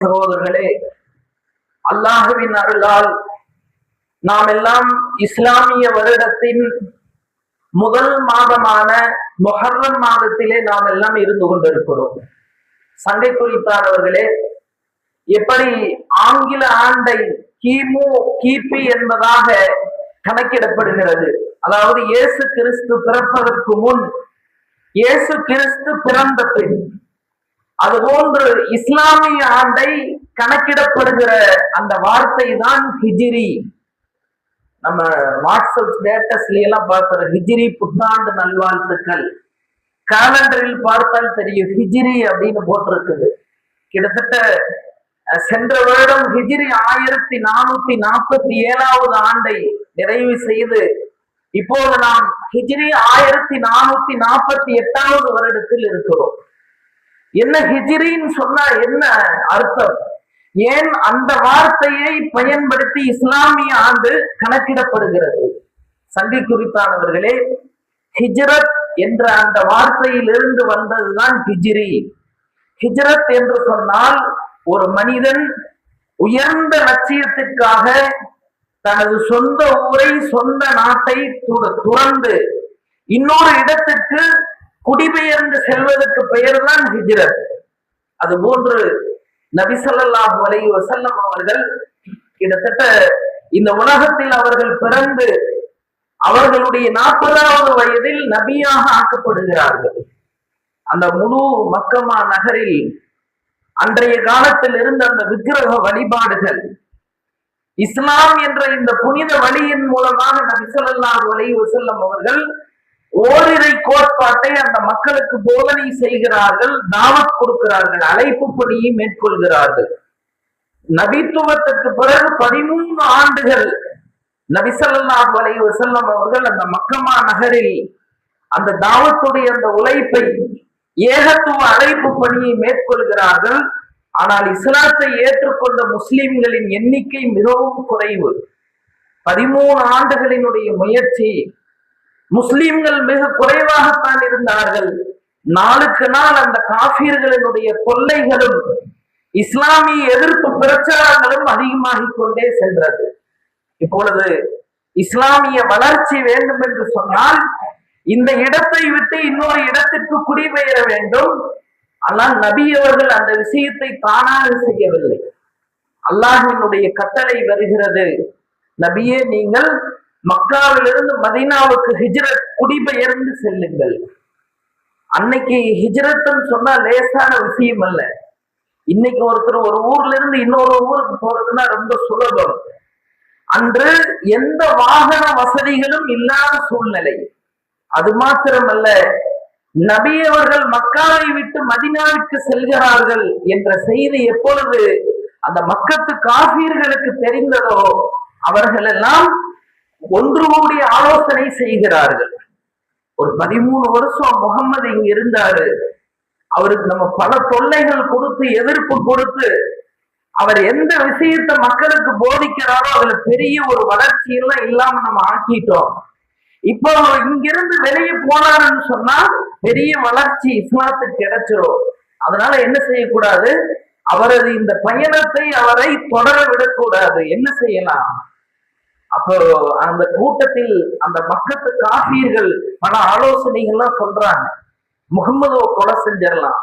சகோதரர்களே, அல்லாஹுவின் அருளால் நாம் எல்லாம் இஸ்லாமிய வருடத்தின் முதல் மாதமான முஹர்ரம் மாதத்திலே நாம் எல்லாம் இருந்து கொண்டிருக்கிறோம். சண்டை குறித்தானவர்களே, எப்படி ஆங்கில ஆண்டை கிமு கிபி என்பதாக கணக்கிடப்படுகிறது, அதாவது இயேசு கிறிஸ்து பிறப்பதற்கு முன், இயேசு கிறிஸ்து பிறந்த பின், அதுபோன்று இஸ்லாமிய ஆண்டை கணக்கிடப்படுகிற அந்த வார்த்தை தான் ஹிஜ்ரி. நம்ம வாட்ஸ்அப் ஸ்டேட்டஸ்ல எல்லாம் பார்க்கிற ஹிஜ்ரி புத்தாண்டு நல்வாழ்த்துக்கள், காலண்டரில் பார்த்தால் தெரியும் ஹிஜ்ரி அப்படின்னு போட்டிருக்குது. கிட்டத்தட்ட சென்ற வருடம் ஹிஜ்ரி 1447வது ஆண்டை நிறைவு செய்து இப்போது நாம் ஹிஜ்ரி 1448வது வருடத்தில் இருக்கிறோம். என்ன ஹிஜ்ரின்னு சொன்னா என்ன அர்த்தம்? ஏன் அந்த வார்த்தையை பயன்படுத்தி இஸ்லாமிய ஆண்டு கணக்கிடப்படுகிறது? சங்கை குறித்தானவர்களே, ஹிஜ்ரத் என்ற அந்த வார்த்தையிலிருந்து வந்ததுதான் ஹிஜ்ரி. ஹிஜ்ரத் என்று சொன்னால் ஒரு மனிதன் உயர்ந்த லட்சியத்திற்காக தனது சொந்த ஊரை, சொந்த நாட்டை துறந்து இன்னொரு இடத்திற்கு குடிபெயர்ந்து செல்வதற்கு பெயர் தான் ஹிஜ்ரத். அதுபோன்று நபி ஸல்லல்லாஹு அலைஹி வஸல்லம் அவர்கள் கிட்டத்தட்ட இந்த உலகத்தில் அவர்கள் பிறந்து அவர்களுடைய 40வது வயதில் நபியாக ஆக்கப்படுகிறார்கள். அந்த முழு மக்கமா நகரில் அன்றைய காலத்தில் இருந்த அந்த விக்கிரக வழிபாடுகள், இஸ்லாம் என்ற இந்த புனித வழியின் மூலமாக நபி ஸல்லல்லாஹு அலைஹி வஸல்லம் அவர்கள் ஓரிரை கோட்பாட்டை அந்த மக்களுக்கு போதனை செய்கிறார்கள், தாவத் கொடுக்கிறார்கள், அழைப்பு பணியை மேற்கொள்கிறார்கள். நபித்துவத்திற்கு பிறகு 13 ஆண்டுகள் நபி ஸல்லல்லாஹு அலைஹி வஸல்லம் அவர்கள் அந்த மக்கமா நகரில் அந்த தாவத்துடைய அந்த உழைப்பை, ஏகத்துவ அழைப்பு பணியை மேற்கொள்கிறார்கள். ஆனால் இஸ்லாத்தை ஏற்றுக்கொண்ட முஸ்லிம்களின் எண்ணிக்கை மிகவும் குறைவு. 13 ஆண்டுகளினுடைய முயற்சி, முஸ்லிம்கள் மிக குறைவாகத்தான் இருந்தார்கள். நாளுக்கு நாள் அந்த காஃபியர்களினுடைய தொல்லைகளும் இஸ்லாமிய எதிர்ப்பு பிரச்சாரங்களும் அதிகமாகிக் கொண்டே சென்றது. இப்பொழுது இஸ்லாமிய வளர்ச்சி வேண்டும் என்று சொன்னால் இந்த இடத்தை விட்டு இன்னொரு இடத்திற்கு குடிபெயர வேண்டும். ஆனால் நபி அவர்கள் அந்த விஷயத்தை தானாக செய்யவில்லை. அல்லாஹ்வினுடைய கட்டளை வருகிறது, நபியே நீங்கள் மக்காவிலிருந்து மதீனாவுக்கு ஹிஜ்ரத், குடிபெயர்ந்து செல்லுங்கள். அன்னைக்கு ஹிஜ்ரத்ன்னு சொன்னா லேசான விஷயம் அல்ல. இன்னைக்கு ஒருத்தர் ஒரு ஊர்ல இருந்து இன்னொரு ஊருக்கு போறதுன்னா ரொம்ப சுலபம். அன்று எந்த வாகன வசதிகளும் இல்லாத சூழ்நிலை. அது மாத்திரமல்ல, நபி அவர்கள் மக்காவை விட்டு மதீனாவிற்கு செல்கிறார்கள் என்ற செய்தி எப்பொழுது அந்த மக்கத்து காஃபியர்களுக்கு தெரிந்ததோ அவர்கள் எல்லாம் ஒன்று கூடி ஆலோசனை செய்கிறார்கள். ஒரு 13 வருஷம் முகம்மது இங்க இருந்தாரு, அவருக்கு நம்ம பல தொல்லைகள் கொடுத்து, எதிர்ப்பு கொடுத்து, அவர் எந்த விஷயத்தை மக்களுக்கு போதிக்கிறாரோ அதுல பெரிய ஒரு வளர்ச்சி எல்லாம் இல்லாம நம்ம ஆக்கிட்டோம். இப்போ இங்கிருந்து வெளியே போனாருன்னு சொன்னா பெரிய வளர்ச்சி இஸ்லாத்துக்கு கிடைச்சிரும். அதனால என்ன செய்யக்கூடாது, அவரது இந்த பயணத்தை அவரை தொடர விடக்கூடாது. என்ன செய்யலாம்? அப்போ அந்த கூட்டத்தில் அந்த மக்கத்து காஃபியர்கள் பல ஆலோசனைகள்லாம் சொல்றாங்க. முகம்மதுவை கொலை செஞ்சிடலாம்,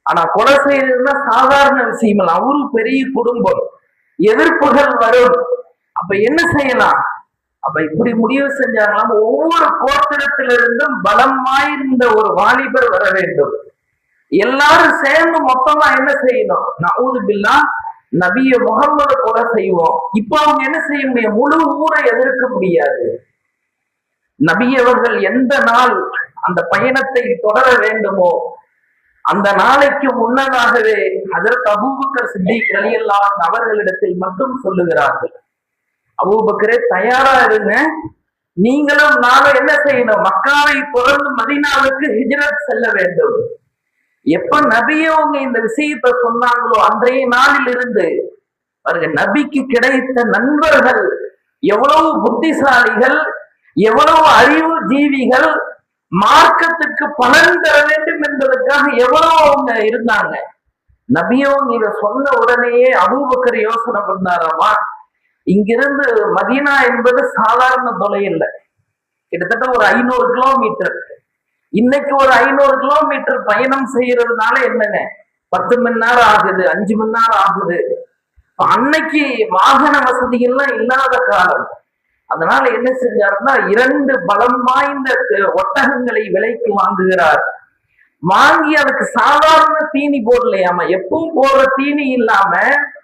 ஆனா கொலை செய்யறதுன்னா சாதாரண விஷயம் இல்லை, அவரு பெரிய குடும்பம், எதிர்ப்புகள் வரும். அப்ப என்ன செய்யலாம்? அப்ப இப்படி முடிவு செஞ்சாங்களாம், ஒவ்வொரு கோத்திரத்திலிருந்தும் பலம் வாய்ந்த ஒரு வாலிபர் வர வேண்டும். எல்லாரும் சேர்ந்து மொத்தமா என்ன செய்யணும்? நஊது பில்லாஹ், நபிய முகம்மது கொலை செய்வோம். இப்ப அவங்க என்ன செய்ய முடியும்? முழு ஊரை எதிர்க்க முடியாது. நபி அவர்கள் எந்த நாள் அந்த பயணத்தை தொடர வேண்டுமோ அந்த நாளைக்கு முன்னதாகவே ஹஜ்ரத் அபூபக்கர் சித்திக் ரலியல்லாஹு அன்ஹு அவர்களிடத்தில் மட்டும் சொல்லுகிறார்கள், அபூபக்கரே தயாரா இருங்க, நீங்களும் நானும் என்ன செய்யணும்? மக்காவை தொடர்ந்து மதீனாவுக்கு ஹிஜ்ரத் செல்ல வேண்டும். எப்ப நபியவங்க இந்த விஷயத்தை சொன்னாங்களோ அன்றைய நாளில் இருந்து நபிக்கு கிடைத்த நண்பர்கள் எவ்வளவு புத்திசாலிகள், எவ்வளவு அறிவு ஜீவிகள், மார்க்கத்துக்கு பலன் தர வேண்டும் என்பதற்காக எவ்வளவு அவங்க இருந்தாங்க. நபியவங்க இத சொன்ன உடனேயே அபூபக்கர் யோசனை பண்ணாராமா, இங்கிருந்து மதீனா என்பது சாதாரண தொலை இல்லை, கிட்டத்தட்ட ஒரு 500 கிலோமீட்டர். இன்னைக்கு ஒரு 500 கிலோமீட்டர் பயணம் செய்யறதுனால என்னங்க 10 மணி நேரம் ஆகுது, 5 மணி நேரம் ஆகுது. அன்னைக்கு வாகன வசதிகள்லாம் இல்லாத காலம். அதனால என்ன செஞ்சாருன்னா 2 பலம் வாய்ந்த ஒட்டகங்களை விலைக்கு வாங்குகிறார். வாங்கி அதுக்கு சாதாரண தீனி போடலையாம, எப்பவும் போடுற தீனி இல்லாம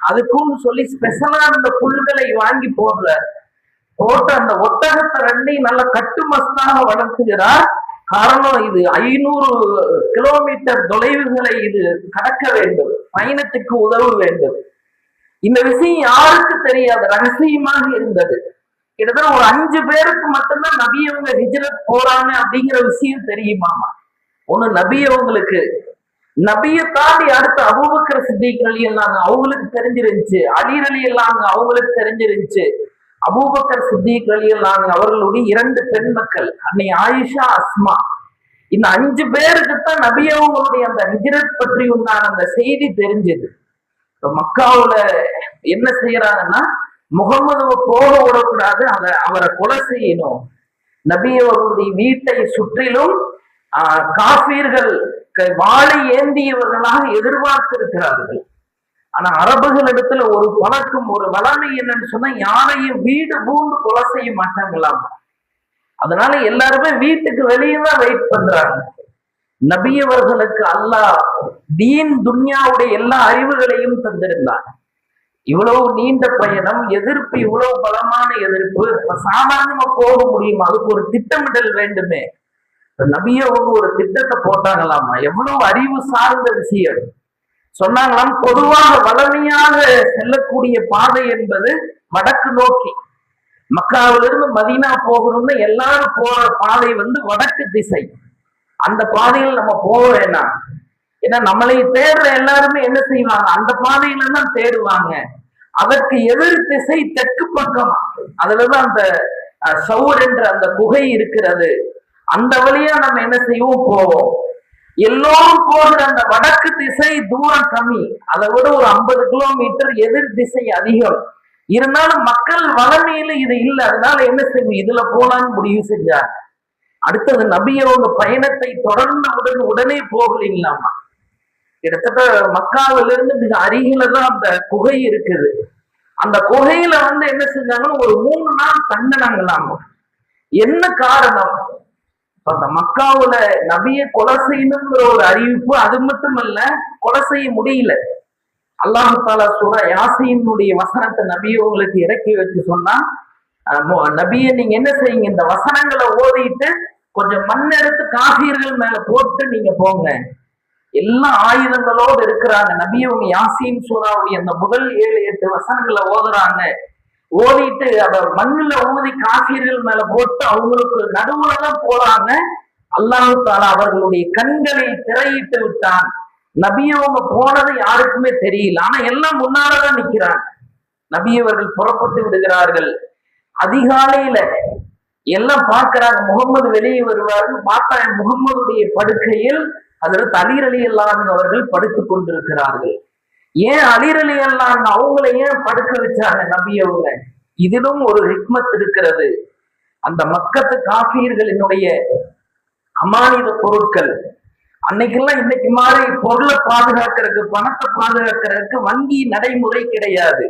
அதுக்கும் சொல்லி ஸ்பெஷலா அந்த புல்களை வாங்கி போடுறார். போட்டு அந்த ஒட்டகத்தை 2ஐயும் நல்ல கட்டுமஸ்தாக வளர்த்துகிறார். காரணம், இது 500 கிலோமீட்டர் தொலைவுகளை இது கடக்க வேண்டும், பயணத்துக்கு உதவ வேண்டும். இந்த விஷயம் யாருக்கு தெரியாது, ரகசியமாக இருந்தது. கிட்டத்தட்ட ஒரு 5 பேருக்கு மட்டும்தான் நபி அவங்க ஹிஜ்ரத் போறாங்க அப்படிங்கிற விஷயம் தெரியுமாமா. ஒண்ணு நபி அவங்களுக்கு, நபியை தாண்டி அடுத்து அபூபக்கர் சித்திக் ரலியல்லாஹு அவங்களுக்கு தெரிஞ்சிருந்துச்சு, அலி ரலியல்லாஹு அவங்களுக்கு தெரிஞ்சிருந்துச்சு. அபூபக்கர் சித்திக் ரலியல்லாஹு அவர்களுடைய 2 பெண் மக்கள், அன்னை ஆயிஷா, அஸ்மா. இந்த 5 பேருக்குத்தான் நபி அவங்களுடைய அந்த ஹிஜ்ரத் பற்றி உண்டான அந்த செய்தி தெரிஞ்சது. மக்காவுல என்ன செய்யறாங்கன்னா, முகமதுவை போக விடக்கூடாது, அவரை கொலை செய்யணும். நபி அவர்களுடைய வீட்டை சுற்றிலும் காபீர்கள் வாளை ஏந்தியவர்களாக எதிர்பார்த்திருக்கிறார்கள். ஆனா அரபுகள் இடத்துல ஒரு பழக்கம், ஒரு வளமை என்னன்னு சொன்னா, யாரையும் வீடு பூந்து கொலை செய்ய மாட்டாங்களாம். அதனால எல்லாருமே வீட்டுக்கு வெளியே தான் வெயிட் பண்றாங்க. நபியவர்களுக்கு அல்லாஹ் தீன் துன்யாவுடைய எல்லா அறிவுகளையும் தந்திருந்தார். இவ்வளவு நீண்ட பயணம், எதிர்ப்பு இவ்வளவு பலமான எதிர்ப்பு, சாதாரணமா போக முடியுமா? அதுக்கு ஒரு திட்டமிடல் வேண்டுமே. நபியவங்க ஒரு திட்டத்தை போட்டாங்களாமா. எவ்வளவு அறிவு சார்ந்த விஷயம் சொன்னாங்களாம். பொதுவாக வளமையாக செல்லக்கூடிய பாதை என்பது வடக்கு நோக்கி, மக்காவிலிருந்து மதீனா போகணும்னு எல்லாரும் போற பாதை வடக்கு திசை. அந்த பாதையில் நம்ம போக வேண்டாம். ஏன்னா நம்மளை தேடுற எல்லாருமே என்ன செய்வாங்க, அந்த பாதையில தான் தேடுவாங்க. அதற்கு எதிர் திசை தெற்கு பக்கமா, அதுலதான் அந்த சவுர் என்ற அந்த குகை இருக்கிறது. அந்த வழியா நம்ம என்ன செய்வோம், போவோம். எல்லோரும் போகிற அந்த வடக்கு திசை தூரம் கம்மி, அதை விட ஒரு 50 கிலோமீட்டர் எதிர் திசை அதிகம். இருந்தாலும் மக்கள் வளமையில இது இல்லை. அதனால என்ன செய்வோம், இதுல போலான்னு முடிவு செஞ்சாங்க. அடுத்தது நபியவங்க பயணத்தை தொடர்ந்த உடனே போகலீங்களாமா. கிட்டத்தட்ட மக்காவிலிருந்து மிக அருகில தான் அந்த குகை இருக்குது. அந்த குகையில என்ன செஞ்சாங்கன்னு ஒரு 3 நாள் தங்கினாங்களாமா. என்ன காரணம், அந்த மக்காவுல நபியை கொலை செய்யணுங்கிற ஒரு அறிவிப்பு. அது மட்டுமல்ல, கொலை செய்ய முடியல. அல்லாஹ் தஆலா சூரா யாசீனுடைய வசனத்தை நபியவங்களுக்கு இறக்கி வச்சு சொன்னா, நபியை நீங்க என்ன செய்யுங்க, இந்த வசனங்களை ஓதிட்டு கொஞ்சம் மண் எடுத்து காஃபிர்கள் மேல போட்டு நீங்க போங்க. எல்லா ஆயுதங்களோடு இருக்கிறாங்க. நபியவங்க யாசீன் சூறாவுடைய அந்த முதல் 7-8 வசனங்களை ஓதுறாங்க. ஓதிட்டு அத மண்ணுல ஊதி காஃபிர்கள் மேல போட்டு அவங்களுக்கு நடுவுலதான் போறாங்க. அல்லாஹ் தஆலா அவர்களுடைய கண்களில் திரையிட்டு விட்டான். நபியவங்க போனது யாருக்குமே தெரியல. ஆனா எல்லாம் முன்னாலதான் நிக்கிறாங்க. நபியவர்கள் புறப்பட்டு விடுகிறார்கள். அதிகாலையில எல்லாம் பார்க்கிறாங்க, முகம்மது வெளியே வருவார்கள். பார்த்தா முகம்மதுடைய படுக்கையில் ஹஜ்ரத் அலி ரலியல்லாஹு அவர்கள் படுத்துக் கொண்டிருக்கிறார்கள். ஏன் அலி ரலியல்லாஹு அவங்களை ஏன் படுக்க வச்சாங்க நபியவங்க? இதிலும் ஒரு ஹிக்மத் இருக்கிறது. அந்த மக்கத்து காஃபியர்களினுடைய அமானித பொருட்கள், அன்னைக்கெல்லாம் இன்னைக்கு மாதிரி பொருளை பாதுகாக்கிறதுக்கு, பணத்தை பாதுகாக்கிறதுக்கு வங்கி நடைமுறை கிடையாது.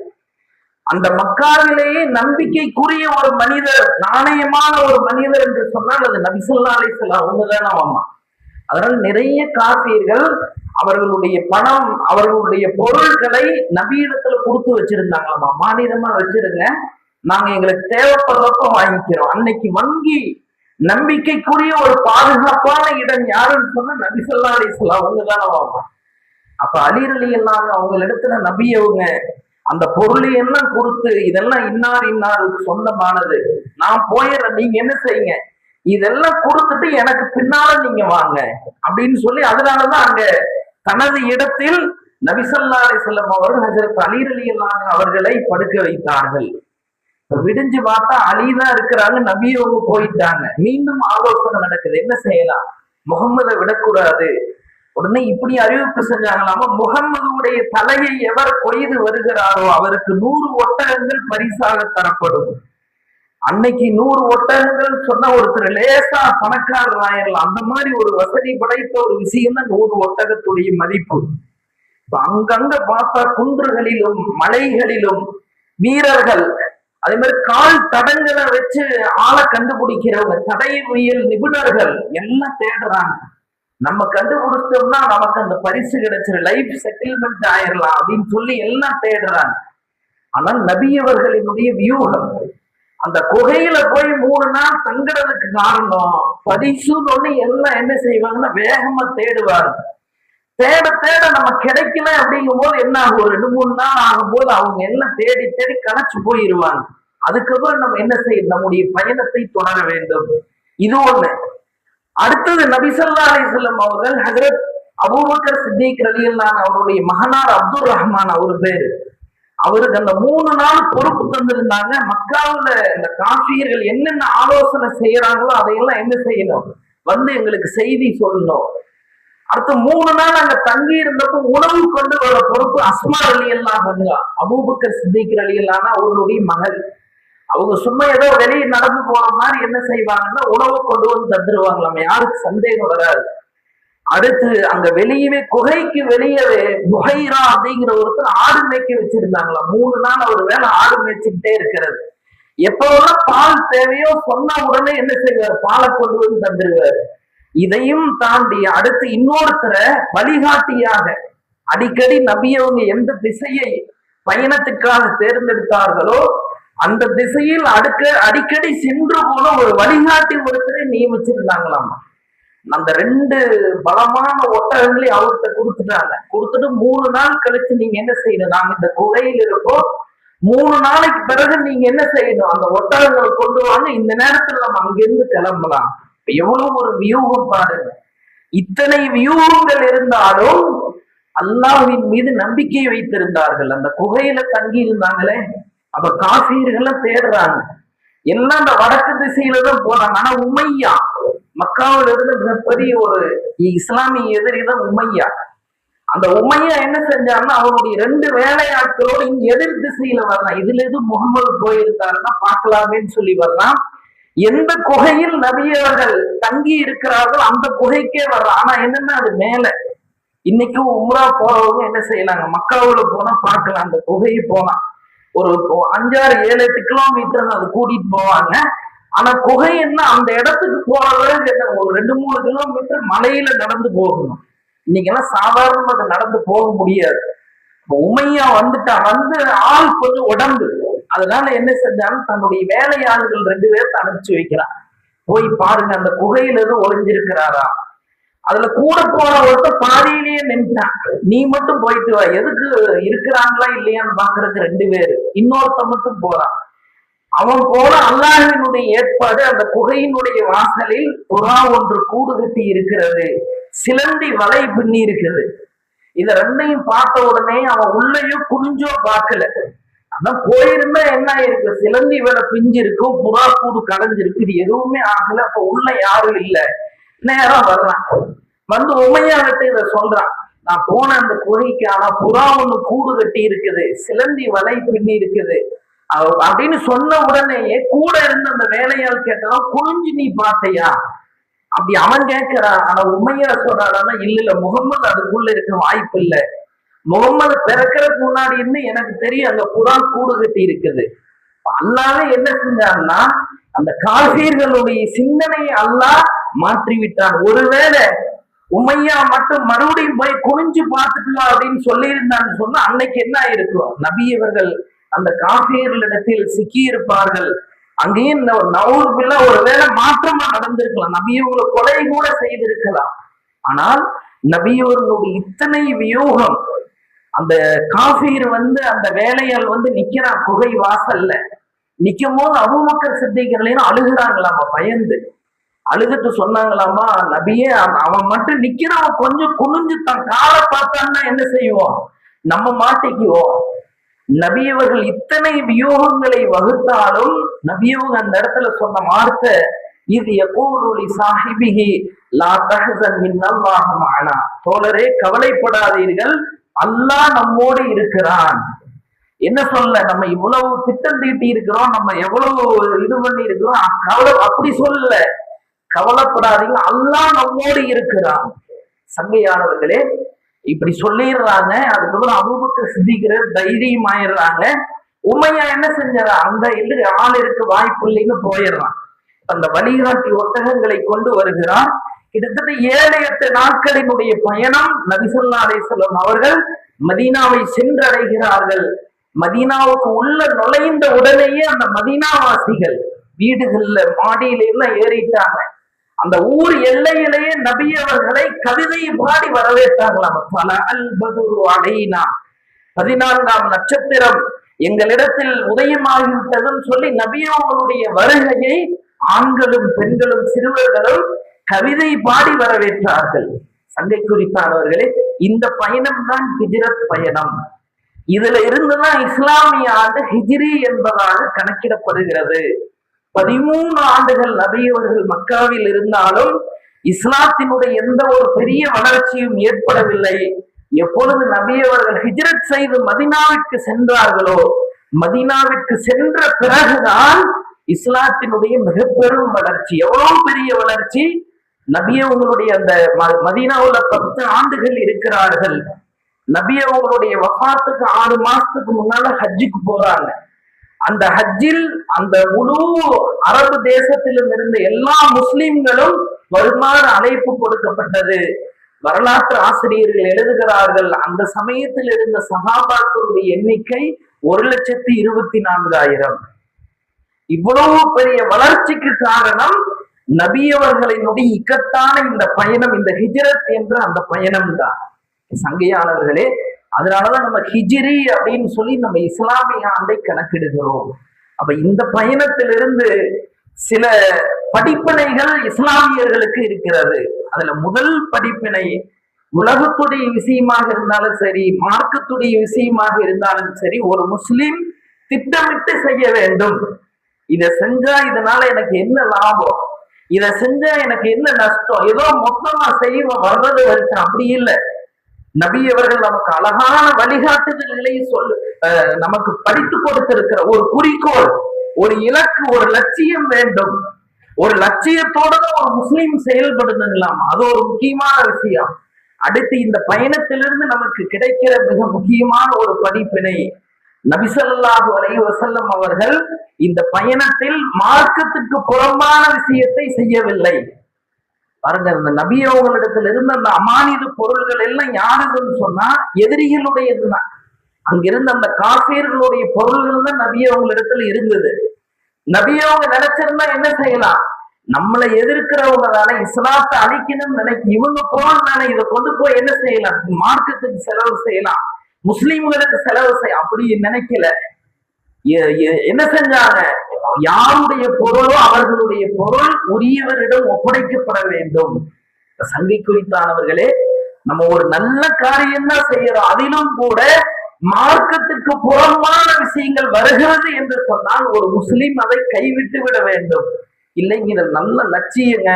அந்த மக்காவிலேயே நம்பிக்கைக்குரிய ஒரு மனிதர், நாணயமான ஒரு மனிதர் என்று சொன்னால் அது நபி ஸல்லல்லாஹு அலைஹி வஸல்லம் அவங்கதான். ஆமா, அதனால நிறைய காஃபியர்கள் அவர்களுடைய பணம், அவர்களுடைய பொருட்களை நபியிடத்துல கொடுத்து வச்சிருந்தாங்களாமா. மாநிலமா வச்சிருங்க, நாங்க எங்களுக்கு தேவைப்படுறப்ப வாங்கிக்கிறோம். அன்னைக்கு வங்கி நம்பிக்கைக்குரிய ஒரு பாதுகாப்பான இடம் யாருன்னு சொன்னா நபி ஸல்லல்லாஹு அலைஹி வஸல்லம் அவங்கதானே. ஆகும். அப்ப அலி ரலியல்லாஹு அவங்களிடத்துல நபி அவங்க அந்த பொருளை எல்லாம் கொடுத்து, இதெல்லாம் இன்னாருக்கு சொந்தமானது, நான் போயிடுறேன், நீங்க என்ன செய்யுங்க, இதெல்லாம் கொடுத்துட்டு எனக்கு பின்னால நீங்க வாங்க அப்படின்னு சொல்லி, அதனாலதான் அங்க தனது இடத்தில் நபி ஸல்லல்லாஹு அலைஹி வஸல்லம் அவர்கள் ஹஜ்ரத் அலி ரலியல்லாஹு அவர்களை படுக்க வைத்தார்கள். விடிஞ்சு பார்த்தா அலிதான் இருக்கிறாங்க, நபி அவங்க போயிட்டாங்க. மீண்டும் ஆலோசனை நடக்குது, என்ன செய்யலாம், முகம்மதை விடக்கூடாது, உடனே இப்படி அறிவிப்பு செஞ்சாங்களாமா, முகம்மதுடைய தலையை எவர் கொய்து வருகிறாரோ அவருக்கு 100 ஒட்டகங்கள் பரிசாக தரப்படும். அன்னைக்கு 100 ஒட்டகங்கள் சொன்ன ஒருத்தர் லேசா பணக்காரர் ஆயிரலாம். அந்த மாதிரி ஒரு வசதி படைத்த ஒரு விஷயம் தான் 100 ஒட்டகத்துடைய மதிப்பு. அங்கங்க பார்த்தா குன்றுகளிலும் மலைகளிலும் வீரர்கள், அதே மாதிரி கால் தடங்களை வச்சு ஆளை கண்டுபிடிக்கிறவங்க, தடயவியல் நிபுணர்கள் எல்லாம் தேடுறாங்க. நம்ம கண்டுபிடிச்சோம்னா நமக்கு அந்த பரிசு கிடைச்சிரு, லைஃப் செட்டில்மெண்ட் ஆயிரலாம் அப்படின்னு சொல்லி எல்லாம் தேடுறாங்க. ஆனால் நபி அவர்களினுடைய வியூகம், அந்த குகையில போய் 3 நாள் தங்குறதுக்கு காரணம் பரிசுன்னு ஒண்ணு எல்லாம் என்ன செய்வாங்கன்னா வேகமா தேடுவாங்க. தேட தேட நம்ம கிடைக்கல அப்படிங்கும் போது என்ன ஆகும், ஒரு 2-3 நாள் ஆகும் போது அவங்க எல்லாம் தேடி தேடி களைச்சு போயிருவாங்க. அதுக்கப்புறம் நம்ம என்ன செய்யணும், நம்முடைய பயணத்தை தொடர வேண்டும். இது ஒண்ணு. அடுத்தது நபி ஸல்லல்லாஹு அலைஹி வஸல்லம் அவர்கள் ஹஜ்ரத் அபூபக்கர் சித்திக் ரலியல்லாஹு அவருடைய மகனார் அப்துர் ரஹ்மான் அவர் பேரு, அவருக்கு அந்த 3 நாள் பொறுப்பு தந்திருந்தாங்க. மக்காவுல இந்த காஃபியர்கள் என்னென்ன ஆலோசனை செய்யறாங்களோ அதையெல்லாம் என்ன செய்யணும், வந்து எங்களுக்கு செய்தி சொல்லணும். அடுத்த 3 நாள் அங்க தங்கி இருந்தப்போ உணவு கொண்டு வர பொறுப்பு அஸ்மா ரலியல்லாஹு அன்ஹா, அபூபக்கர் சித்திக் ரலியல்லாஹு அவருடைய மகள். அவங்க சும்மா ஏதோ வெளியே நடந்து போற மாதிரி என்ன செய்வாங்கன்னா உணவை கொண்டு வந்து தந்துருவாங்களாம், யாருக்கு சந்தேகம் வராது. அடுத்து அங்க வெளியவே குகைக்கு வெளியவே புகைரா அப்படிங்கிற ஒருத்தர் ஆடு மேய்க்க வச்சிருந்தாங்களாம். 3 நாள் அவர் வேலை ஆடு மேய்ச்சிக்கிட்டே இருக்கிறது. எப்பவெல்லாம் பால் தேவையோ சொன்ன உடனே என்ன செய்வார், பாலை கொண்டு வந்து தந்துருவாரு. இதையும் தாண்டி அடுத்து இன்னொருத்தரை வழிகாட்டியாக அடிக்கடி நபியவங்க எந்த திசையை பயணத்துக்காக தேர்ந்தெடுத்தார்களோ அந்த திசையில் அடிக்கடி சென்று போன ஒரு வழிகாட்டி ஒருத்தரை நியமிச்சிருந்தாங்களாம். அந்த 2 பலமான ஒட்டகங்களை அவர்கிட்ட கொடுத்துட்டாங்க. கொடுத்துட்டு 3 நாள் கழிச்சு நீங்க என்ன செய்யணும், நாங்க இந்த குகையில் இருக்கோம், 3 நாளைக்கு பிறகு நீங்க என்ன செய்யணும், அந்த ஒட்டகங்களை கொண்டு வாங்க, இந்த நேரத்துல நம்ம அங்கிருந்து கிளம்பலாம். எவ்வளவு ஒரு வியூகம் பாருங்க. இத்தனை வியூகங்கள் இருந்தாலும் அல்லாஹ்வின் மீது நம்பிக்கை வைத்திருந்தார்கள். அந்த குகையில தங்கி இருந்தாங்களே, அப்ப காஃபியர்கள் தேடுறாங்க, எல்லாம் அந்த வடக்கு திசையில தான் போறாங்க. ஆனா உமையா, மக்காவில இருந்து மிகப்பெரிய ஒரு இஸ்லாமிய எதிரி தான் உமையா. அந்த உமையா என்ன செஞ்சாருன்னா அவனுடைய 2 வேலையாட்களோடு இங்க எதிர் திசையில வரலாம், இதுல எது முகமது போயிருந்தாருன்னா பார்க்கலாமேன்னு சொல்லி வரலாம். எந்த குகையில் நபியவர்கள் தங்கி இருக்கிறார்கள் அந்த குகைக்கே வர்றான். ஆனா என்னன்னா அது மேல. இன்னைக்கு உம்ரா போறவங்க என்ன செய்யலாங்க, மக்காவுல போனா பார்க்கலாம், அந்த குகையை போனா ஒரு 5-6-7-8 கிலோமீட்டர் அது கூட்டிட்டு போவாங்க. ஆனா குகை என்ன அந்த இடத்துக்கு போறது ஒரு 2-3 கிலோமீட்டர் மலையில நடந்து போகணும். இன்னைக்கு எல்லாம் சாதாரணமா அதை நடந்து போக முடியாது. உமையா வந்து ஆள் கொஞ்சம் உடம்பு, அதனால என்ன செஞ்சாலும் தன்னுடைய வேலையாளர்கள் 2 பேர்த்த அனுப்பிச்சு வைக்கிறான், போய் பாருங்க அந்த குகையில எதுவும் ஒளிஞ்சிருக்கிறாரா. அதுல கூட போன ஒருத்தர் பாதியிலேயே நின்றான், நீ மட்டும் போயிட்டு வா, எதுக்கு இருக்கிறாங்களா இல்லையான்னு பாக்குறதுக்கு 2 பேரு, இன்னொருத்த மட்டும் போறான். அவன் போல அல்லாஹ்வினுடைய ஏற்பாடு, அந்த குகையினுடைய வாசலில் புறா ஒன்று கூடு கட்டி இருக்கிறது, சிலந்தி வலை பின்னி இருக்குது. இத 2ஐயும் பார்த்த உடனே அவன் உள்ளேயும் குஞ்சோ பார்க்கல. அதான் போயிருந்தா என்ன இருக்கு, சிலந்தி வேலை பிஞ்சு இருக்கும், புறா கூடு கடைஞ்சிருக்கு, இது எதுவுமே ஆகல. அப்ப உள்ள யாரும் இல்லை. நேரம் வர்றான், வந்து உமையாகிட்ட இத சொல்றான், நான் போன அந்த குகைக்கு ஆனா புறா ஒண்ணு கூடு கட்டி இருக்குது, சிலந்தி வலை பின்னி இருக்குது அப்படின்னு சொன்ன உடனேயே கூட இருந்த அந்த வேலையால் கேட்டதான், குனிஞ்சு நீ பார்த்தையா அப்படி அவன் கேட்கிறான். ஆனா உமையா சொல்றானா, இல்ல முகம்மது அதுக்குள்ள இருக்க வாய்ப்பு இல்லை, முகம்மது பிறக்கிறதுக்கு முன்னாடி இருந்து எனக்கு தெரியும் அங்க புறா கூடு கட்டி இருக்குது. அல்லாஹ் என்ன செஞ்சான்னா அந்த காஃபிர்களுடைய சிந்தனையை அல்லாஹ் மாற்றி விட்டான். ஒருவேளை உமையா மட்டும் மறுபடியும் போய் குனிஞ்சு பார்த்துக்கலாம் அப்படின்னு சொல்லி இருந்தான்னு சொன்னா அன்னைக்கு என்ன இருக்கும், நபியவர்கள் அந்த காஃபியர்களிடத்தில் சிக்கி இருப்பார்கள். அங்கேயும் நவுதுபில்லா ஒருவேளை மாற்றமா நடந்திருக்கலாம், நபியவங்களை கொலை கூட செய்திருக்கலாம். ஆனால் நபியவர்களுடைய இத்தனை வியூகம், அந்த காஃபியர் அந்த வேலையால் நிக்கிறான் குகை வாசல்ல. நிக்கும் போது அபூபக்கர் சித்திகளையும் அழுகுறாங்களாமா, பயந்து அழுதுட்டு சொன்னாங்களாமா, நபியே அவன் மட்டும் நிக்கிறான், கொஞ்சம் குனிஞ்சு தன் காலை பார்த்தான்னா என்ன செய்வோம், நம்ம மாட்டிக்குவோம். நபியவர்கள் இத்தனை வியூகங்களை வகுத்தாலும் நபியவங்க அந்த இடத்துல சொன்ன வார்த்தை, இது யகூலு லி சாஹிபிஹி லா தஹ்சன் இன்னல்லாஹ மஅனா, தோழரே கவலைப்படாதீர்கள், அல்லாஹ் நம்மோடு இருக்கிறான். என்ன சொல்ல, நம்ம இவ்வளவு திட்டம் தீட்டி இருக்கிறோம், நம்ம எவ்வளவு இது பண்ணி இருக்கிறோம், கவலை அப்படி சொல்ல, கவலைப்படாதீங்க, அல்லாஹ் நம்மோடு இருக்கிறான். சங்கையானவர்களே இப்படி சொல்லிடுறாங்க. அதுக்கப்புறம் அபூபக்கர் சித்திக்கிறார், தைரியமாயிடுறாங்க. உமையா என்ன செஞ்சாரா, அந்த இல்லை ஆள் இருக்க வாய்ப்பு இல்லைன்னு போயிடுறான். அந்த வழிகாட்டி ஒட்டகங்களை கொண்டு வருகிறார். கிட்டத்தட்ட 7-8 நாட்களினுடைய பயணம். நபி ஸல்லல்லாஹு அலைஹி வஸல்லம் அவர்கள் மதீனாவை சென்றடைகிறார்கள். மதீனாவுக்கு உள்ள நுழைந்த உடனேயே அந்த மதீனாவாசிகள் வீடுகள்ல மாடியில எல்லாம் ஏறிட்டாங்க. அந்த ஊர் எல்லையிலேயே நபி அவர்களை கவிதை பாடி வரவேற்றாங்களாம். பல அல் பதுரு அலைனா, 14ஆம் நட்சத்திரம் எங்களிடத்தில் உதயமாகிவிட்டதுன்னு சொல்லி நபி அவர்களுடைய வருகையை ஆண்களும் பெண்களும் சிறுவர்களும் கவிதை பாடி வரவேற்றார்கள். சங்கை குறித்தானவர்களே, இந்த பயணம் தான் ஹிஜ்ரத் பயணம். இதுல இருந்துதான் இஸ்லாமிய ஆண்டு ஹிஜ்ரி என்பதாக கணக்கிடப்படுகிறது. 13 ஆண்டுகள் நபி அவர்கள் மக்காவில் இருந்தாலும் இஸ்லாத்தினுடைய எந்த ஒரு பெரிய வளர்ச்சியும் ஏற்படவில்லை. எப்பொழுது நபி அவர்கள் ஹிஜ்ரத் செய்து மதீனாவிற்கு சென்றார்களோ, மதீனாவிற்கு சென்ற பிறகுதான் இஸ்லாத்தினுடைய மிக பெரும் வளர்ச்சி. எவ்வளவு பெரிய வளர்ச்சி! நபி அவங்களுடைய அந்த மதீனாவுல 10 ஆண்டுகள் இருக்கிறார்கள். நபி அவங்களுடைய வஃபாத்துக்கு 6 மாசத்துக்கு முன்னால ஹஜ்ஜுக்கு போறாங்க. அந்த ஹஜ்ஜில் அந்த முழு அரபு தேசத்திலும் இருந்த எல்லா முஸ்லிம்களும் வருமாறு அழைப்பு கொடுக்கப்பட்டது. வரலாற்று ஆசிரியர்கள் எழுதுகிறார்கள், அந்த சமயத்தில் இருந்த சஹாபாக்களுடைய எண்ணிக்கை 1,24,000. இவ்வளவு பெரிய வளர்ச்சிக்கு காரணம் நபி அவர்களினுடைய இக்கட்டான இந்த பயணம், இந்த ஹிஜ்ரத் என்ற அந்த பயணம் தான். சங்கையானவர்களே, அதனாலதான் நம்ம ஹிஜ்ரி அப்படின்னு சொல்லி நம்ம இஸ்லாமிய ஆண்டை கணக்கிடுகிறோம். அப்ப இந்த பயணத்திலிருந்து சில படிப்பினைகள் இஸ்லாமியர்களுக்கு இருக்கிறது. அதுல முதல் படிப்பினை, உலகத்துடைய விஷயமாக இருந்தாலும் சரி, மார்க்கத்துடைய விஷயமாக இருந்தாலும் சரி, ஒரு முஸ்லிம் திட்டமிட்டு செய்ய வேண்டும். இதை செஞ்சா இதனால எனக்கு என்ன லாபம், இதை செஞ்சா எனக்கு என்ன நஷ்டம், ஏதோ மொத்தமா செய்வோம் வர்றது வரைக்கும் அப்படி இல்லை. நபி அவர்கள் நமக்கு அழகான வழிகாட்டுதல்களை நமக்கு படித்து கொடுத்திருக்கிற ஒரு குறிக்கோள், ஒரு இலக்கு, ஒரு லட்சியம் வேண்டும். ஒரு லட்சியத்தோட தான் ஒரு முஸ்லீம் செயல்படுங்களாம். அது ஒரு முக்கியமான விஷயம். அடுத்து இந்த பயணத்திலிருந்து நமக்கு கிடைக்கிற மிக முக்கியமான ஒரு படிப்பினை, நபி ஸல்லல்லாஹு அலைஹி வஸல்லம் அவர்கள் இந்த பயணத்தில் மார்க்கத்துக்கு புறம்பான விஷயத்தை செய்யவில்லை. பாருங்க, இந்த நபி அவங்களிடத்துல இருந்த அந்த அமானித பொருள்கள் எல்லாம் யாருதுன்னு சொன்னா எதிரிகளுடையதுதான். அங்கிருந்த அந்த காஃபிர்களுடைய பொருள்கள் தான் நபி அவங்களிடத்துல இருந்தது. நபி அவங்க நினைச்சிருந்தா என்ன செய்யலாம், நம்மளை எதிர்க்கிறவங்க தானே, இஸ்லாத்தை அழிக்கணும்னு இவங்க பொருள் தானே, இதை கொண்டு போய் என்ன செய்யலாம், மார்க்கத்துக்கு செலவு செய்யலாம், முஸ்லிம்களுக்கு செலவு செய்ய, அப்படி நினைக்கல. என்ன செஞ்சாங்க, யாருடைய பொருளோ அவர்களுடைய பொருள் உரியவரிடம் ஒப்படைக்கப்பட வேண்டும். சங்கை குறித்தானவர்களே, நம்ம ஒரு நல்ல காரியம் தான் செய்யறோம், அதிலும் கூட மார்க்கத்துக்கு புறம்பான விஷயங்கள் வருகிறது என்று சொன்னால் ஒரு முஸ்லிம் அதை கைவிட்டு விட வேண்டும். இல்லைங்க, இது நல்ல லட்சியங்க,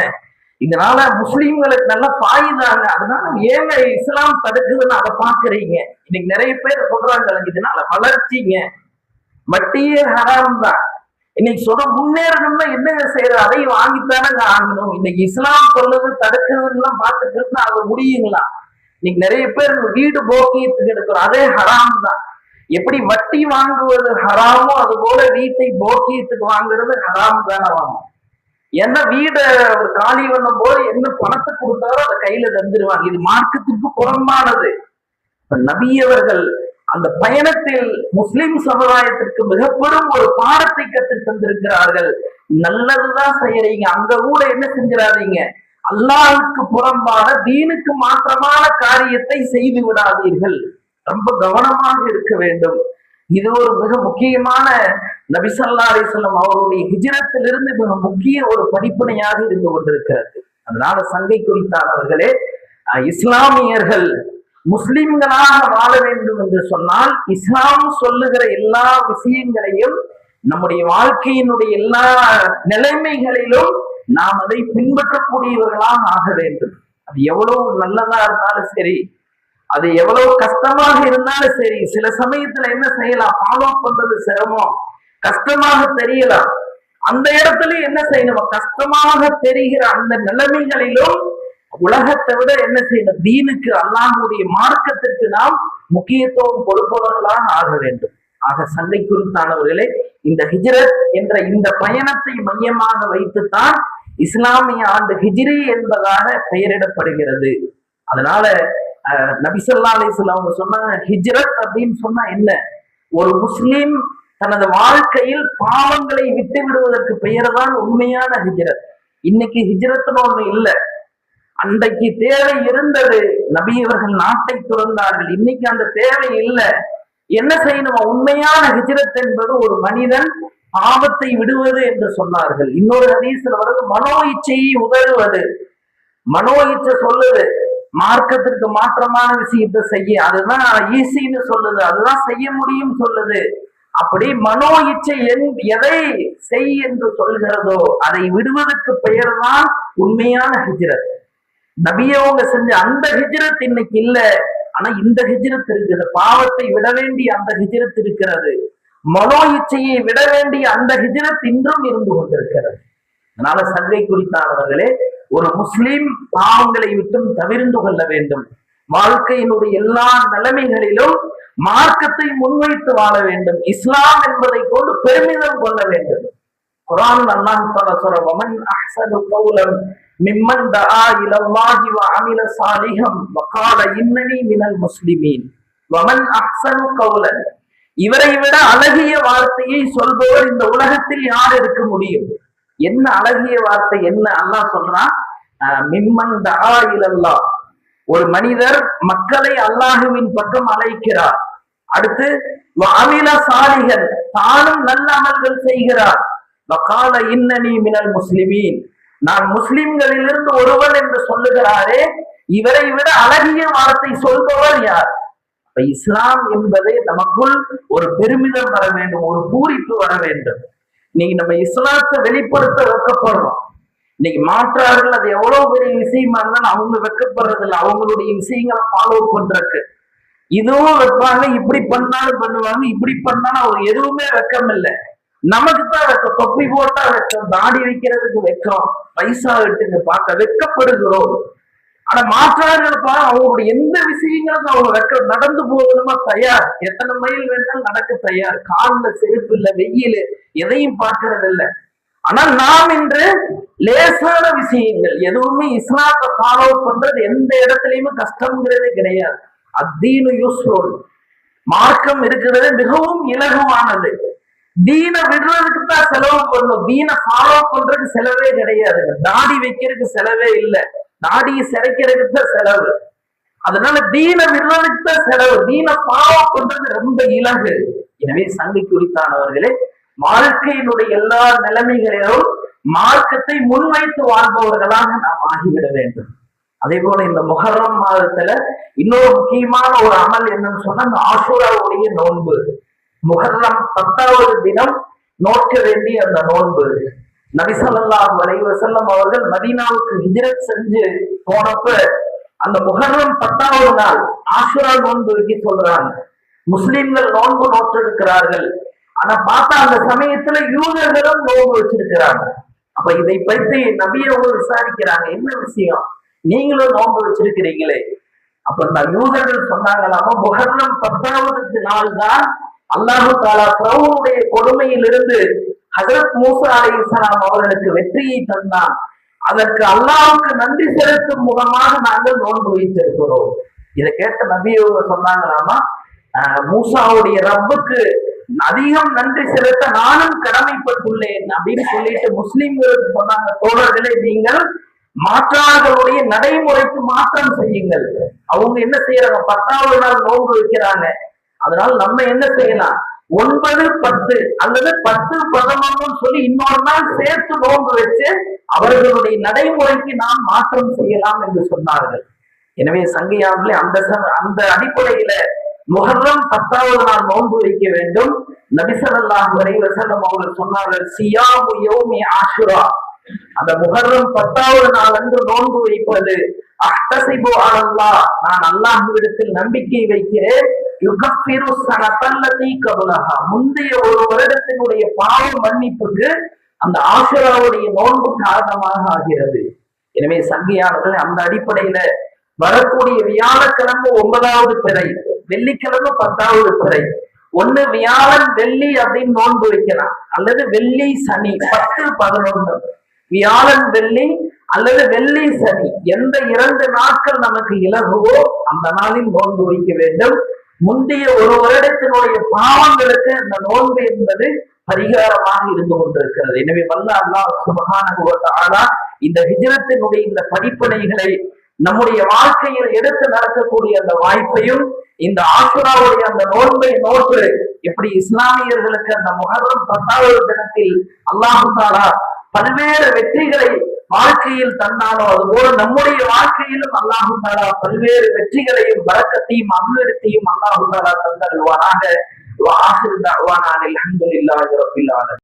இதனால முஸ்லிம்களுக்கு நல்ல பாயுதாங்க, அதனால ஏங்க இஸ்லாம் தடுக்குதுன்னு அதை பாக்குறீங்க. இன்னைக்கு நிறைய பேர் சொல்றாங்க இதனால வளர்ச்சிங்க, வட்டியே ஹராம் தான். இன்னைக்கு சொல்ற முன்னேறணும்னா என்னங்க செய்யறது, அதையும் வாங்கித்தானங்க ஆகணும். இன்னைக்கு இஸ்லாம் சொல்றது தடுக்கிறதுலாம் பார்த்துட்டு இருந்தா அது முடியுங்களா? இன்னைக்கு நிறைய பேர் வீடு போக்கியத்துக்கு எடுக்கிறோம், அதே ஹராம் தான். எப்படி வட்டி வாங்குவது ஹராமோ அது போல வீட்டை போக்கியத்துக்கு வாங்குறது ஹராம் தானே வாங்கும். ஏன்னா வீடை அவர் காலி பண்ணும் போது என்ன பணத்தை கொடுத்தாரோ அதை கையில தந்துருவாங்க. இது மார்க்கத்திற்கு புறம்பானது. நபி அவர்கள் அந்த பயணத்தில் முஸ்லிம் சமுதாயத்திற்கு மிக பெரும் ஒரு பாடத்தை கற்று தந்திருக்கிறார்கள். நல்லதுதான் செய்யறீங்க, அங்க கூட என்ன செஞ்சிடாதீங்க, அல்லாஹ்வுக்கு புறம்பான தீனுக்கு மாற்றமான காரியத்தை செய்து விடாதீர்கள், ரொம்ப கவனமாக இருக்க வேண்டும். இது ஒரு மிக முக்கியமான நபி ஸல்லல்லாஹு அலைஹி வஸல்லம் அவருடைய ஹிஜ்ரத்திலிருந்து மிக முக்கிய ஒரு படிப்பினையாக இருந்து கொண்டிருக்கிறது. அதனால சங்கை குறித்தானவர்களே, இஸ்லாமியர்கள் முஸ்லிம்களாக வாழ வேண்டும் என்று சொன்னால் இஸ்லாம் சொல்லுகிற எல்லா விஷயங்களையும் நம்முடைய வாழ்க்கையினுடைய எல்லா நிலைமைகளிலும் நாம் அதை பின்பற்றக்கூடியவர்களாக ஆக வேண்டும். அது எவ்வளவு நல்லதா இருந்தாலும் சரி, அது எவ்வளவு கஷ்டமாக இருந்தாலும் சரி, சில சமயத்துல என்ன செய்யலாம், ஃபாலோ பண்றது சிரமம், கஷ்டமாக தெரியலாம். அந்த இடத்துல என்ன செய்யணும், கஷ்டமாக தெரிகிற அந்த நிலைமைகளிலும் உலகத்தை விட என்ன செய்யணும், தீனுக்கு, அல்லாஹ்வுடைய மார்க்கத்திற்கு நாம் முக்கியத்துவம் கொடுப்பவர்களாக ஆக வேண்டும். ஆக சண்டை குறித்தானவர்களே, இந்த ஹிஜ்ரத் என்ற இந்த பயணத்தை மையமாக வைத்துத்தான் இஸ்லாமிய ஆண்டு ஹிஜ்ரி என்பதாக பெயரிடப்படுகிறது. அதனால நபி ஸல்லல்லாஹு அலைஹி வஸல்லம் அவங்க சொன்னாங்க, ஹிஜ்ரத் அப்படின்னு சொன்னா என்ன, ஒரு முஸ்லிம் தனது வாழ்க்கையில் பாவங்களை விட்டு விடுவதற்கு பெயர் தான் உண்மையான ஹிஜ்ரத். இன்னைக்கு ஹிஜ்ரத்னு ஒண்ணு இல்லை. அன்றைக்கு தேவை இருந்தது, நபி அவர்கள் நாட்டை துறந்தார்கள். இன்னைக்கு அந்த தேவை இல்லை. என்ன செய்யணும், உண்மையான ஹிஜ்ரத் என்பது ஒரு மனிதன் பாவத்தை விடுவது என்று சொன்னார்கள். இன்னொரு ஹதீஸ்ல வருது, மனோ இச்சையை உதறுவது. மனோ இச்சை சொல்லுது மார்க்கத்திற்கு மாற்றமான விஷயத்தை செய்ய, அதுதான் ஈஸின்னு சொல்லுது, அதுதான் செய்ய முடியும் சொல்லுது. அப்படி மனோ இச்சை எதை செய் என்று சொல்கிறதோ அதை விடுவதற்கு பெயர் தான் உண்மையான ஹிஜ்ரத். நபியவங்க செஞ்ச அந்த ஹிஜ்ரத் இன்னைக்கு இல்ல. ஆனா இந்த ஹிஜ்ரத் இருக்குது. பாவத்தை விட வேண்டிய அந்த ஹிஜ்ரத் இருக்கிறது. மனோ இச்சையை விட வேண்டிய அந்த ஹிஜ்ரத் இன்றும் இருந்து கொண்டிருக்கிறது. அதனால சங்கை குறித்தானவர்களே, ஒரு முஸ்லிம் பாவங்களை விட்டும் தவிர்ந்து கொள்ள வேண்டும். வாழ்க்கையினுடைய எல்லா நிலைமைகளிலும் மார்க்கத்தை முன்வைத்து வாழ வேண்டும். இஸ்லாம் என்பதை கொண்டு பெருமிதம் கொள்ள வேண்டும். குர்ஆன் அல்லாஹ் தஆலா சொல்ற, வமன் அஹ்ஸனு கௌலன் மிம்மன் தஆ இலல்லாஹி வ அமில ஸாலிஹன் வ கால இன்னனி மினல் முஸ்லிமீன். வமன் அஹ்ஸனு கௌலன், இவரை விட அழகிய வார்த்தையை சொல்பவர் இந்த உலகத்தில் யார் இருக்க முடியும்? என்ன அழகிய வார்த்தை, என்ன அல்லாஹ் சொல்றான், மிம்மன் தஆ இலல்லாஹ், ஒரு மனிதர் மக்களை அல்லாஹுவின் பக்கம் அழைக்கிறார். அடுத்து அமில சாலிஹன், தானும் நல்ல அமல்கள் செய்கிறார். வகால இன்னனி மினல் முஸ்லிமீன், நான் முஸ்லிம்களிலிருந்து ஒருவன் என்று சொல்லுகிறாரே, இவரை விட அழகிய வார்த்தை சொல்பவர் யார்? இஸ்லாம் என்பதை நமக்குள் ஒரு பெருமிதம் வர வேண்டும், ஒரு பூரிப்பு வர வேண்டும். இன்னைக்கு நம்ம இஸ்லாத்தை வெளிப்படுத்த வெக்கப்படுறோம். இன்னைக்கு மாற்றார்கள் அது எவ்வளவு பெரிய விஷயமா இருந்தாலும் அவங்க வெக்கப்படுறது இல்லை. அவங்களுடைய விஷயங்களை ஃபாலோ பண்றதுக்கு இதுவும் வைப்பாங்க, இப்படி பண்ணாலும் பண்ணுவாங்க, இப்படி பண்ணாலும் அவங்க எதுவுமே வெக்கம் இல்லை. நமக்கு தான் வெக்கம். தொப்பி போட்டா வெக்கம், தாடி வைக்கிறதுக்கு வெக்கம், பைசா விட்டுங்க பார்க்க வெக்கப்படுகிறோம். ஆனா மாற்றார்கள் அவங்களுடைய எந்த விஷயங்களுக்கும் அவங்க வெக்க, நடந்து போகணுமா தயார், எத்தனை மைல் வேணாலும் நடக்க தயார், காலில் செருப்பு இல்லை, வெயில், எதையும் பார்க்கறது இல்லை. ஆனால் நாம் இன்று லேசான விஷயங்கள் எதுவுமே இஸ்லாத்தை ஃபாலோ பண்றது எந்த இடத்துலயுமே கஷ்டம்ங்கிறதே கிடையாது. அத்தீனு யூஸ்ரோல், மார்க்கம் இருக்கிறது மிகவும் இலகுவானது. தீன விடுறதுக்கு தான் செலவு பண்ணணும், தீன ஃபாலோ பண்றதுக்கு செலவே கிடையாது. தாடி வைக்கிறதுக்கு செலவே இல்லை, தாடியை சிறைக்கிறதுக்கு தான் செலவு. அதனால தீன விடுறதுக்கு தான் செலவு, தீன ஃபாலோ பண்றது ரொம்ப இலகு. எனவே சங்கை குறித்தானவர்களே, வாழ்க்கையினுடைய எல்லா நிலைமைகளிலும் மார்க்கத்தை முன்வைத்து வாழ்பவர்களாக நாம் ஆகிவிட வேண்டும். அதே போல இந்த முஹர்ரம் மாதத்துல இன்னொரு முக்கியமான ஒரு அமல் என்னன்னு சொன்னா, இந்த ஆஷூராவுடைய நோன்பு. முஹர்ரம் 10வது தினம் நோக்க வேண்டிய அந்த நோன்பு. நபி ஸல்லல்லாஹு அலைஹி வஸல்லம் அவர்கள் மதீனாவுக்கு ஹிஜ்ரத் செஞ்சு போனப்ப அந்த முஹர்ரம் 10வது நாள் ஆஷூரா நோன்பு வைக்க சொல்றாங்க. முஸ்லிம்கள் நோன்பு நோற்றெடுக்கிறார்கள். ஆனா பார்த்தா அந்த சமயத்துல யூதர்களும் நோன்பு வச்சிருக்கிறாங்க. அப்ப இதை பற்றி நபி அவங்க விசாரிக்கிறாங்க, என்ன விஷயம், நீங்களும் நோன்பு வச்சிருக்கிறீங்களே? அப்ப இந்த யூதர்கள் சொன்னாங்களாமா, முஹர்ரம் 10வது நாள் தான் அல்லாஹு தஆலா ஃபிரௌனுடைய கொடுமையிலிருந்து ஹஜ்ரத் மூசா அலைஹிஸ்ஸலாம் அவர்களுக்கு வெற்றியை தந்தான். அதற்கு அல்லாஹ்வுக்கு நன்றி செலுத்தும் முகமாக நாங்கள் நோன்பு வைத்திருக்கிறோம். இதை கேட்ட நபி அவங்க சொன்னாங்களாமா, மூசாவுடைய ரப்புக்கு அதிகம் நன்றி செலுத்த நானும் கடமைப்பட்டுள்ளேன் அப்படின்னு சொல்லிட்டு முஸ்லிம்களுக்கு சொன்னாங்க, தோழர்களே, நீங்கள் மாற்றார்களுடைய நடைமுறைக்கு மாற்றம் செய்யுங்கள். அவங்க என்ன செய்யறாங்க, 10வது நாள் நோன்பு வைக்கிறாங்க. அதனால நம்ம என்ன செய்யலாம், 9, 10 அல்லது 10, 11 சொல்லி இன்னொரு நாள் சேர்த்து நோன்பு வச்சு அவர்களுடைய நடைமுறைக்கு நாம் மாற்றம் செய்யலாம் என்று சொன்னார்கள். எனவே சங்கையார்களே, அந்த அடிப்படையில முஹர்ரம் 10வது நாள் நோன்பு வைக்க வேண்டும். நபி ஸல்லல்லாஹு அலைஹி வஸல்லம் அவர்கள் சொன்னார்கள், சியாமு யௌமி ஆஷுரா, அந்த முஹர்ரம் 10வது நாள் அன்று நோன்பு வைப்பது அஹ்தஸிபு அலல்லாஹ், நான் அல்லாஹ்விடத்தில் நம்பிக்கை வைக்கிறேன், யுகஃபிரு ஸனத்தல்லதி கப்லஹா, முந்தைய ஒரு வருடத்தினுடைய பாவ மன்னிப்புக்கு அந்த ஆஷுராவுடைய நோன்பு காரணமாக ஆகிறது. எனவே சங்கியானவர்கள் அந்த அடிப்படையில வரக்கூடிய வியாழக்கிழமை 9வது பிறை, வெள்ளிக்கிழமை 10வது பிறை, ஒண்ணு வியாழன் வெள்ளி அப்படின்னு நோன்பு வைக்கலாம், அல்லது வெள்ளி சனி 10, 11, வியாழன் வெள்ளி அல்லது வெள்ளி சனி, எந்த 2 நாட்கள் நமக்கு இலகுவோ அந்த நாளில் நோன்பு வைக்க வேண்டும். முந்தைய ஒரு வருடத்தினுடைய பாவங்களுக்கு அந்த நோன்பு என்பது பரிகாரமாக இருந்து கொண்டிருக்கிறது. எனவே வல்ல அல்லாஹ் சுப்ஹானஹு வ தஆலா இந்த ஹிஜ்ரத்தினுடைய இந்த படிப்பனைகளை நம்முடைய வாழ்க்கையில் எடுத்து நடக்கக்கூடிய அந்த வாய்ப்பையும், இந்த ஆஷுராவுடைய அந்த நோன்பை நோற்று எப்படி இஸ்லாமியர்களுக்கு அந்த முஹர்ரம் 10வது தினத்தில் அல்லாஹ் தஆலா பல்வேறு வெற்றிகளை வாழ்க்கையில் தந்தானோ, அதுபோல நம்முடைய வாழ்க்கையிலும் அல்லாஹ் தஆலா பல்வேறு வெற்றிகளையும் பரக்கத்தையும் அபிவிருத்தியும் அல்லாஹ் தஆலா தந்தருள்வானாக. வஆகிரு தஅவானா அல்ஹம்துலில்லாஹி ரப்பில் ஆலமீன்.